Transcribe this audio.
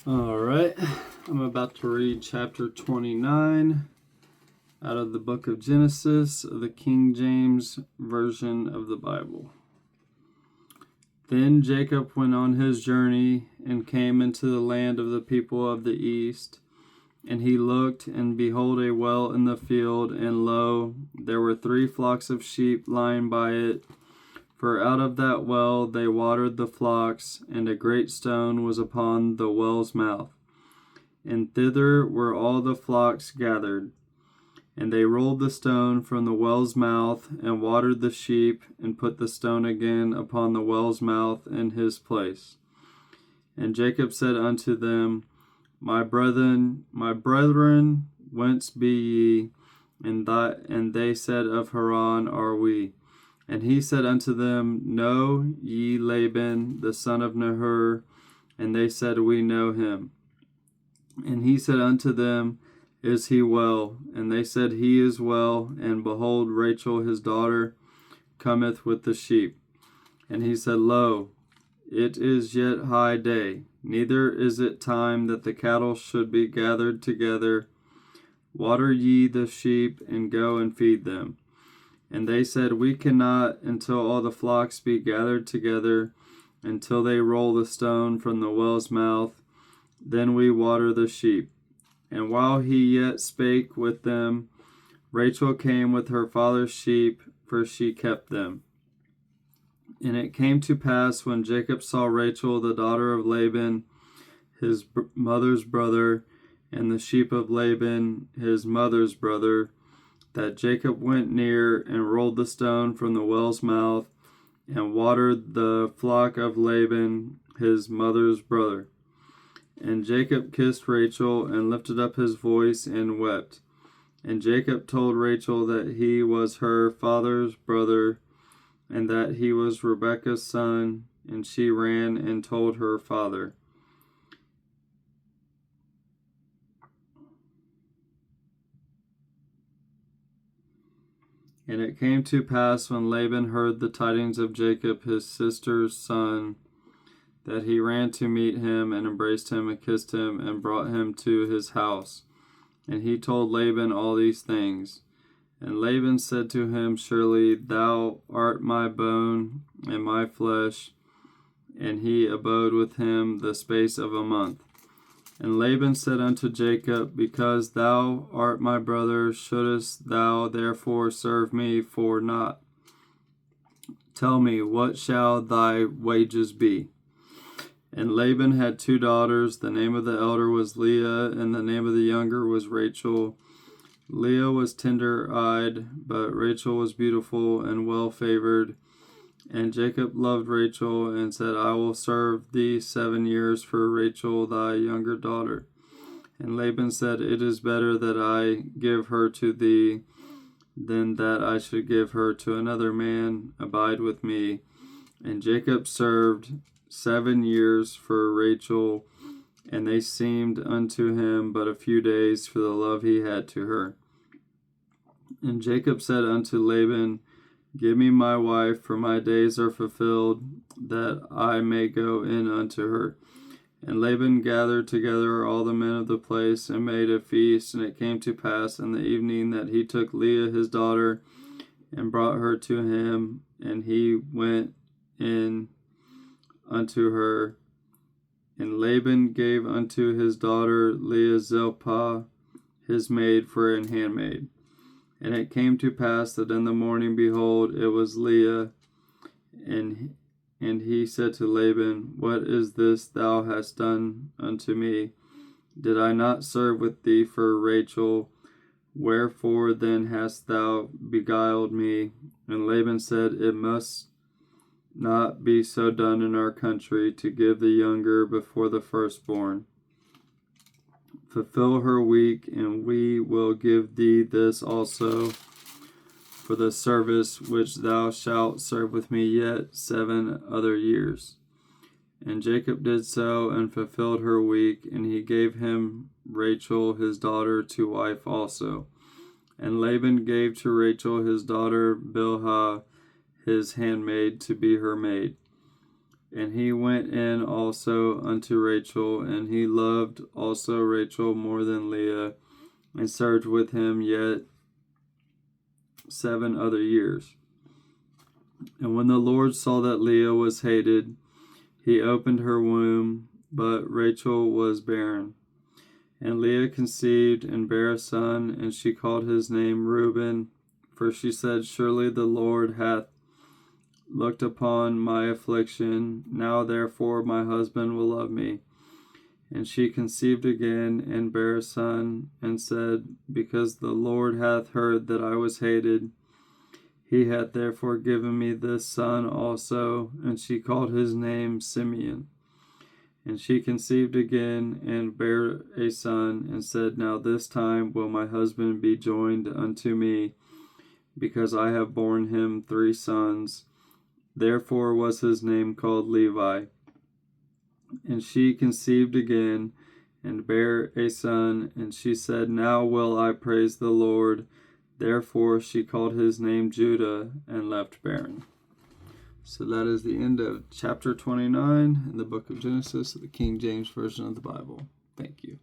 All right, I'm about to read chapter 29 out of the book of Genesis, the King James Version of the Bible. Then Jacob went on his journey and came into the land of the people of the east. And he looked, and behold, a well in the field, and lo, there were 3 flocks of sheep lying by it. For out of that well they watered the flocks, and a great stone was upon the well's mouth. And thither were all the flocks gathered. And they rolled the stone from the well's mouth, and watered the sheep, and put the stone again upon the well's mouth in his place. And Jacob said unto them, My brethren, whence be ye? And they said, Of Haran are we. And he said unto them, Know ye Laban, the son of Nahor? And they said, We know him. And he said unto them, Is he well? And they said, He is well. And behold, Rachel his daughter cometh with the sheep. And he said, Lo, it is yet high day, neither is it time that the cattle should be gathered together. Water ye the sheep, and go and feed them. And they said, We cannot until all the flocks be gathered together, until they roll the stone from the well's mouth. Then we water the sheep. And while he yet spake with them, Rachel came with her father's sheep, for she kept them. And it came to pass, when Jacob saw Rachel, the daughter of Laban, his mother's brother, and the sheep of Laban, his mother's brother, that Jacob went near and rolled the stone from the well's mouth, and watered the flock of Laban, his mother's brother. And Jacob kissed Rachel, and lifted up his voice, and wept. And Jacob told Rachel that he was her father's brother, and that he was Rebekah's son, and she ran and told her father. And it came to pass, when Laban heard the tidings of Jacob his sister's son, that he ran to meet him, and embraced him, and kissed him, and brought him to his house. And he told Laban all these things. And Laban said to him, Surely thou art my bone and my flesh. And he abode with him the space of a month. And Laban said unto Jacob, Because thou art my brother, shouldest thou therefore serve me for naught? Tell me, what shall thy wages be? And Laban had 2 daughters. The name of the elder was Leah, and the name of the younger was Rachel. Leah was tender-eyed, but Rachel was beautiful and well-favored. And Jacob loved Rachel, and said, I will serve thee 7 years for Rachel thy younger daughter. And Laban said, It is better that I give her to thee, than that I should give her to another man. Abide with me. And Jacob served 7 years for Rachel, and they seemed unto him but a few days, for the love he had to her. And Jacob said unto Laban, Give me my wife, for my days are fulfilled, that I may go in unto her. And Laban gathered together all the men of the place, and made a feast. And it came to pass in the evening that he took Leah his daughter, and brought her to him, and he went in unto her. And Laban gave unto his daughter Leah Zilpah, his maid, for an handmaid. And it came to pass that in the morning, behold, it was Leah. And he said to Laban, What is this thou hast done unto me? Did I not serve with thee for Rachel? Wherefore then hast thou beguiled me? And Laban said, It must not be so done in our country, to give the younger before the firstborn. Fulfill her week, and we will give thee this also for the service which thou shalt serve with me yet 7 other years. And Jacob did so, and fulfilled her week, and he gave him Rachel his daughter to wife also. And Laban gave to Rachel his daughter Bilhah his handmaid to be her maid. And he went in also unto Rachel, and he loved also Rachel more than Leah, and served with him yet 7 other years. And when the Lord saw that Leah was hated, he opened her womb, but Rachel was barren. And Leah conceived and bare a son, and she called his name Reuben, for she said, Surely the Lord hath looked upon my affliction. Now therefore my husband will love me. And she conceived again, and bare a son, and said, Because the Lord hath heard that I was hated, he hath therefore given me this son also. And she called his name Simeon. And she conceived again, and bare a son, and said, Now this time will my husband be joined unto me, because I have borne him 3 sons. Therefore was his name called Levi. And she conceived again, and bare a son, and she said, Now will I praise the Lord. Therefore she called his name Judah, and left barren. So that is the end of chapter 29 in the book of Genesis, the King James Version of the Bible. Thank you.